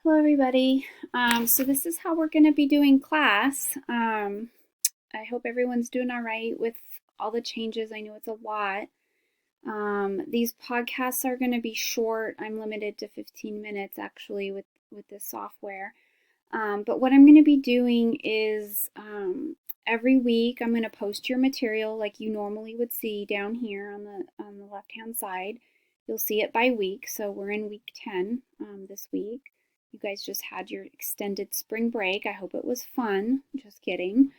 Hello, everybody. So this is how we're going to be doing class. I hope everyone's doing all right with all the changes. I know it's a lot. These podcasts are going to be short. I'm limited to 15 minutes actually with this software. But what I'm going to be doing is every week I'm going to post your material like you normally would see down here on the left hand side. You'll see it by week. So we're in week 10 this week. You guys just had your extended spring break. I hope it was fun. Just kidding.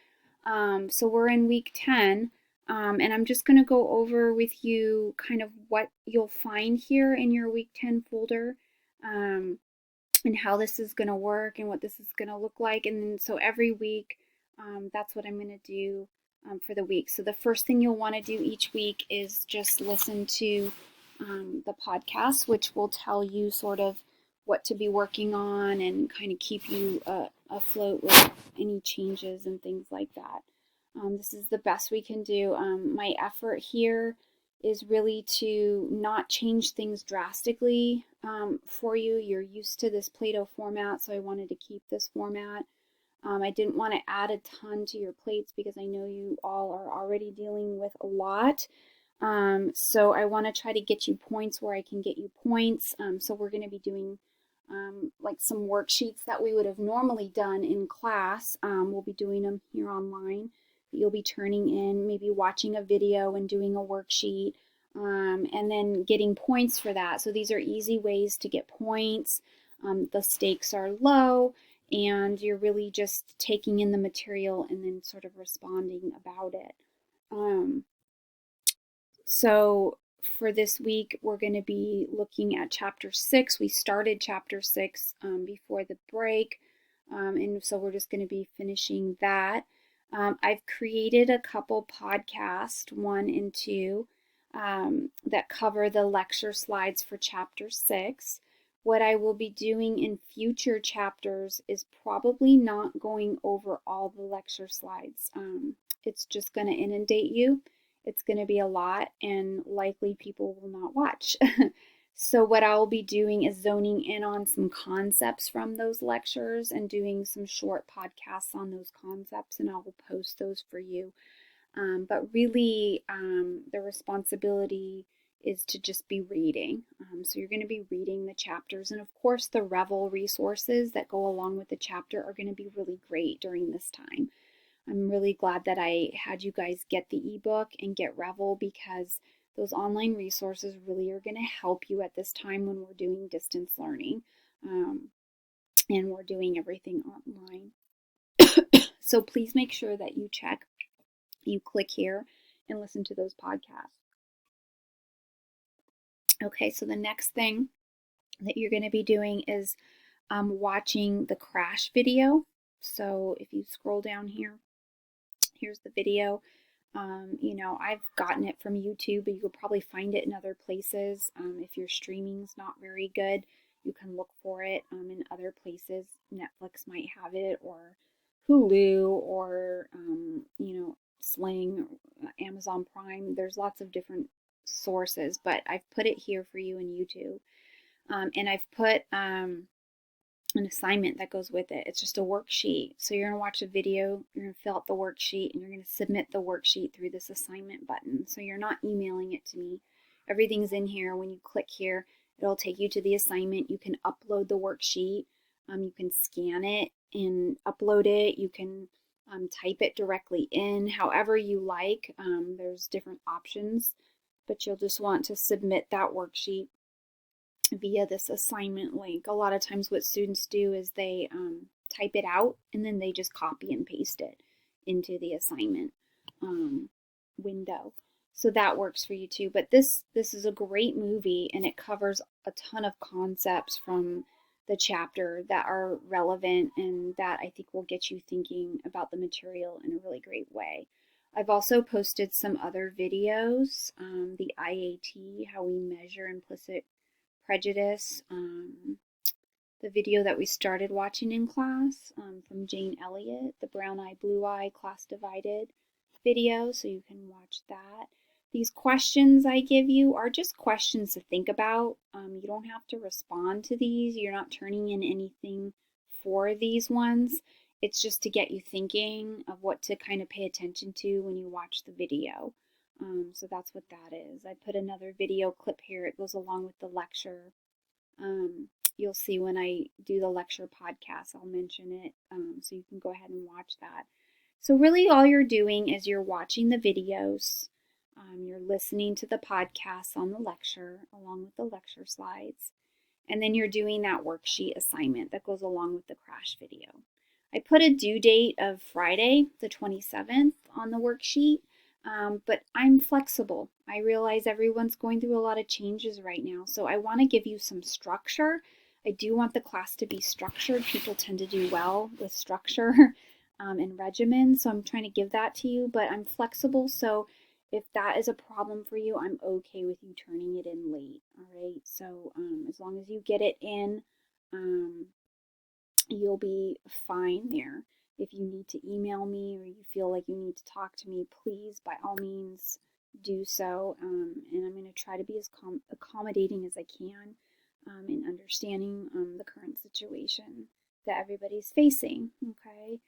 So we're in week 10. And I'm just going to go over with you kind of what you'll find here in your week 10 folder. And how this is going to work and what this is going to look like. And then, so every week, that's what I'm going to do for the week. So the first thing you'll want to do each week is just listen to the podcast, which will tell you sort of what to be working on and kind of keep you afloat with any changes and things like that. This is the best we can do. My effort here is really to not change things drastically for you. You're used to this Play-Doh format, so I wanted to keep this format. I didn't want to add a ton to your plates because I know you all are already dealing with a lot. So I want to try to get you points where I can get you points. So we're going to be doing like some worksheets that we would have normally done in class. We'll be doing them here online. You'll be turning in, maybe watching a video and doing a worksheet, and then getting points for that. So these are easy ways to get points. The stakes are low, and you're really just taking in the material and then sort of responding about it. So for this week, we're going to be looking at chapter 6. We started chapter 6 before the break, and so we're just going to be finishing that. I've created a couple podcasts, 1 and 2, that cover the lecture slides for chapter 6. What I will be doing in future chapters is probably not going over all the lecture slides. It's just going to inundate you. It's going to be a lot, and likely people will not watch. So what I'll be doing is zoning in on some concepts from those lectures and doing some short podcasts on those concepts, and I will post those for you. But really, the responsibility is to just be reading. So you're going to be reading the chapters, and of course the Revel resources that go along with the chapter are going to be really great during this time. I'm really glad that I had you guys get the ebook and get Revel, because those online resources really are going to help you at this time when we're doing distance learning, and we're doing everything online. So please make sure that you check, you click here and listen to those podcasts. Okay, so the next thing that you're going to be doing is watching the crash video. So if you scroll down here, here's the video. I've gotten it from YouTube, but you could probably find it in other places. If your streaming's not very good, you can look for it in other places. Netflix might have it, or Hulu, or Sling, Amazon Prime. There's lots of different sources, but I've put it here for you in YouTube. And I've put an assignment that goes with it. It's just a worksheet. So you're going to watch a video, you're going to fill out the worksheet, and you're going to submit the worksheet through this assignment button. So you're not emailing it to me. Everything's in here. When you click here, it'll take you to the assignment. You can upload the worksheet. You can scan it and upload it. You can type it directly in, however you like. There's different options, but you'll just want to submit that worksheet via this assignment link. A lot of times what students do is they type it out and then they just copy and paste it into the assignment window. So that works for you too. But this is a great movie, and it covers a ton of concepts from the chapter that are relevant and that I think will get you thinking about the material in a really great way. I've also posted some other videos, the IAT, how we measure implicit prejudice, the video that we started watching in class from Jane Elliott, the Brown Eye, Blue Eye, Class Divided video, so you can watch that. These questions I give you are just questions to think about. You don't have to respond to these. You're not turning in anything for these ones. It's just to get you thinking of what to kind of pay attention to when you watch the video. So that's what that is. I put another video clip here. It goes along with the lecture. You'll see when I do the lecture podcast, I'll mention it, so you can go ahead and watch that. So really all you're doing is you're watching the videos, you're listening to the podcast on the lecture along with the lecture slides, and then you're doing that worksheet assignment that goes along with the crash video. I put a due date of Friday, the 27th on the worksheet, but I'm flexible. I realize everyone's going through a lot of changes right now, so I want to give you some structure. I do want the class to be structured. People tend to do well with structure and regimen, so I'm trying to give that to you, but I'm flexible, so if that is a problem for you, I'm okay with you turning it in late, all right? So as long as you get it in, you'll be fine there. If you need to email me or you feel like you need to talk to me, please, by all means, do so. And I'm going to try to be as accommodating as I can in understanding the current situation that everybody's facing, okay?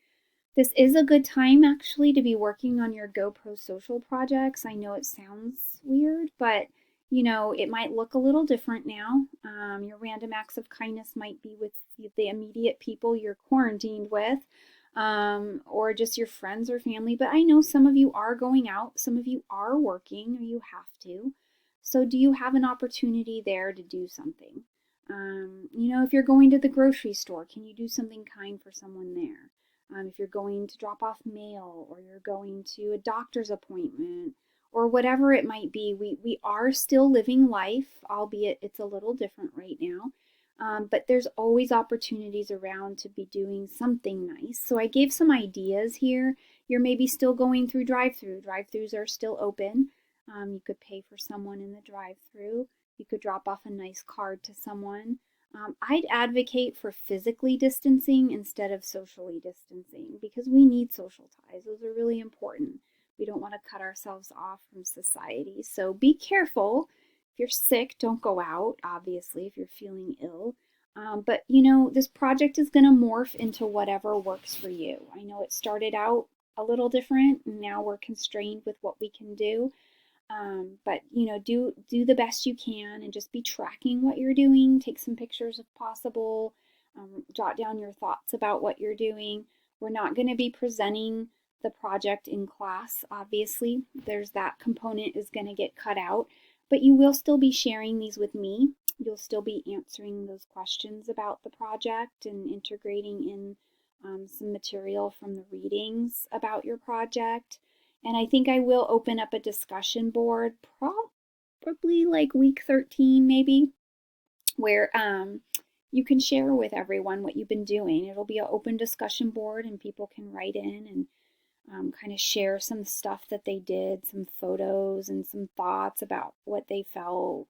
This is a good time, actually, to be working on your GoPro social projects. I know it sounds weird, but it might look a little different now. Your random acts of kindness might be with the immediate people you're quarantined with, or just your friends or family. But I know some of you are going out, some of you are working, or you have to. So do you have an opportunity there to do something? If you're going to the grocery store, can you do something kind for someone there? If you're going to drop off mail, or you're going to a doctor's appointment, or whatever it might be, we are still living life, albeit it's a little different right now. But there's always opportunities around to be doing something nice. So I gave some ideas here. You're maybe still going through drive-through. Drive-throughs are still open. You could pay for someone in the drive-through. You could drop off a nice card to someone. I'd advocate for physically distancing instead of socially distancing because we need social ties. Those are really important. We don't want to cut ourselves off from society. So be careful. If you're sick, don't go out, obviously, if you're feeling ill. But this project is going to morph into whatever works for you. I know it started out a little different, and now we're constrained with what we can do. But do the best you can and just be tracking what you're doing. Take some pictures if possible. Jot down your thoughts about what you're doing. We're not going to be presenting the project in class, obviously. There's that component is going to get cut out, but you will still be sharing these with me. You'll still be answering those questions about the project and integrating in some material from the readings about your project. And I think I will open up a discussion board probably like week 13 maybe, where you can share with everyone what you've been doing. It'll be an open discussion board and people can write in and kind of share some stuff that they did, some photos and some thoughts about what they felt.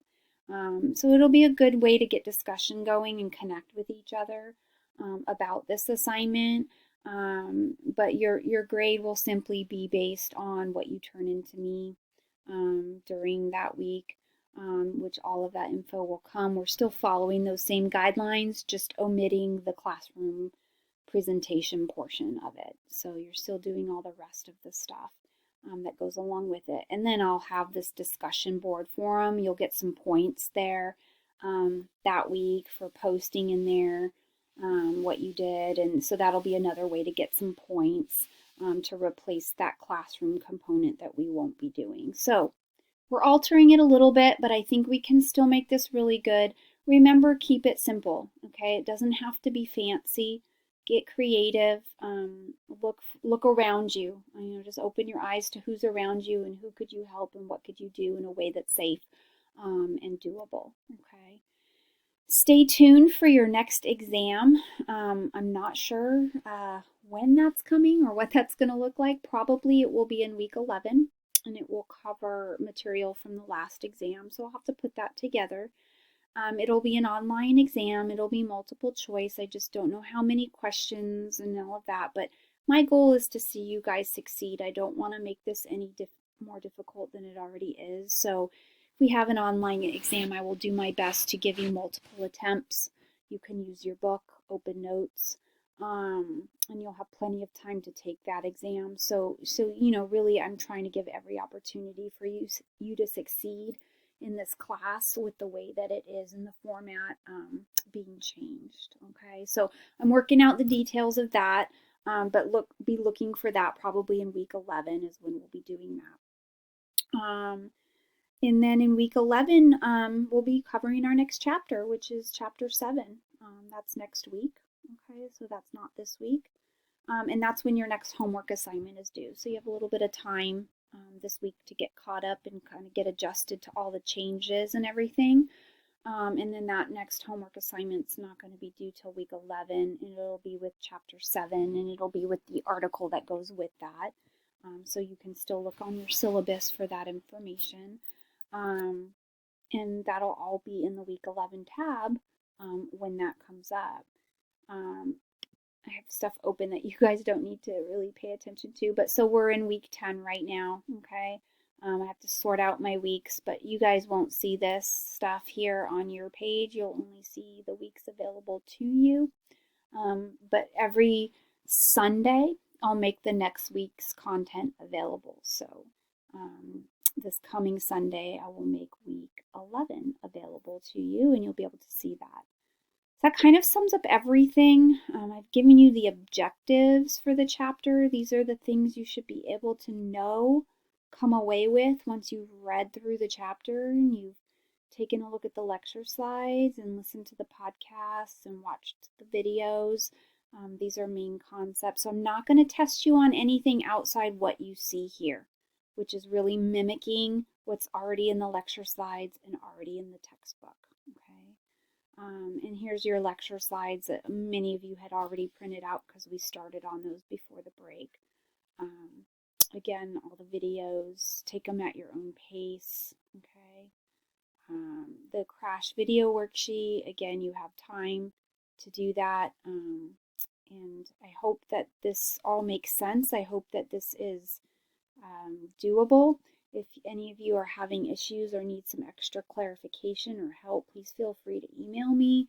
So it'll be a good way to get discussion going and connect with each other about this assignment. But your grade will simply be based on what you turn into me during that week, which all of that info will come. We're still following those same guidelines, just omitting the classroom presentation portion of it. So you're still doing all the rest of the stuff that goes along with it. And then I'll have this discussion board forum. You'll get some points there that week for posting in there what you did. And so that'll be another way to get some points to replace that classroom component that we won't be doing. So we're altering it a little bit, but I think we can still make this really good. Remember, keep it simple, okay? It doesn't have to be fancy. Get creative. Look around you. Just open your eyes to who's around you and who could you help and what could you do in a way that's safe and doable, okay? Stay tuned for your next exam. I'm not sure when that's coming or what that's going to look like. Probably it will be in week 11 and it will cover material from the last exam. So I'll have to put that together. It'll be an online exam. It'll be multiple choice. I just don't know how many questions and all of that. But my goal is to see you guys succeed. I don't want to make this any more difficult than it already is. So if we have an online exam, I will do my best to give you multiple attempts. You can use your book, open notes, and you'll have plenty of time to take that exam. So really, I'm trying to give every opportunity for you to succeed in this class with the way that it is in the format being changed. Okay, so I'm working out the details of that, but be looking for that probably in week 11 is when we'll be doing that. And then in week 11, we'll be covering our next chapter, which is chapter 7. That's next week. Okay, so that's not this week. And that's when your next homework assignment is due. So you have a little bit of time this week to get caught up and kind of get adjusted to all the changes and everything. And then that next homework assignment's not going to be due till week 11, and it'll be with chapter 7, and it'll be with the article that goes with that. So you can still look on your syllabus for that information. And that'll all be in the week 11 tab when that comes up. I have stuff open that you guys don't need to really pay attention to, but so we're in week 10 right now, okay? I have to sort out my weeks, but you guys won't see this stuff here on your page. You'll only see the weeks available to you. But every Sunday, I'll make the next week's content available. So this coming Sunday, I will make week 11 available to you, and you'll be able to see that. That kind of sums up everything. I've given you the objectives for the chapter. These are the things you should be able to know, come away with once you've read through the chapter and you've taken a look at the lecture slides and listened to the podcasts and watched the videos. These are main concepts. So I'm not going to test you on anything outside what you see here, which is really mimicking what's already in the lecture slides and already in the textbook. And here's your lecture slides that many of you had already printed out because we started on those before the break. Again, all the videos, take them at your own pace, okay? The crash video worksheet, again, you have time to do that. And I hope that this all makes sense. I hope that this is doable. If any of you are having issues or need some extra clarification or help, please feel free to email me.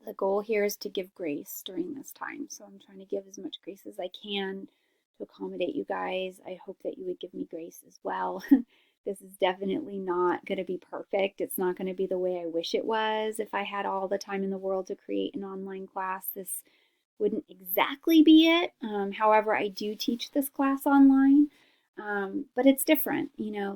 The goal here is to give grace during this time. So I'm trying to give as much grace as I can to accommodate you guys. I hope that you would give me grace as well. This is definitely not going to be perfect. It's not going to be the way I wish it was. If I had all the time in the world to create an online class, this wouldn't exactly be it. However, I do teach this class online. But it's different.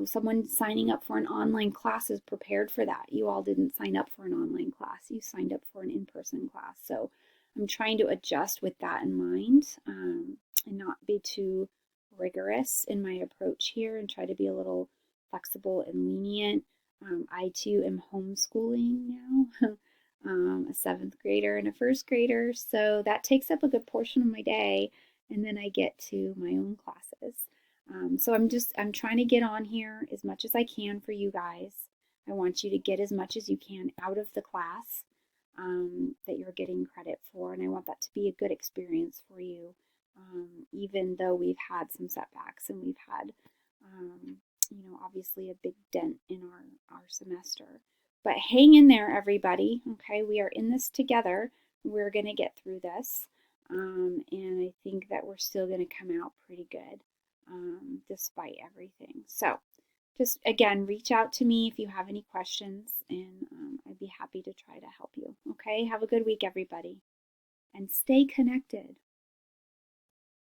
Someone signing up for an online class is prepared for that. You all didn't sign up for an online class. You signed up for an in-person class. So I'm trying to adjust with that in mind and not be too rigorous in my approach here and try to be a little flexible and lenient. I too am homeschooling now, a 7th grader and a 1st grader. So that takes up a good portion of my day. And then I get to my own classes. So I'm trying to get on here as much as I can for you guys. I want you to get as much as you can out of the class that you're getting credit for, and I want that to be a good experience for you, even though we've had some setbacks and we've had, obviously a big dent in our semester. But hang in there, everybody. Okay, we are in this together. We're going to get through this, and I think that we're still going to come out pretty good. Despite everything. So just again, reach out to me if you have any questions, and I'd be happy to try to help you. Okay, have a good week, everybody, and stay connected.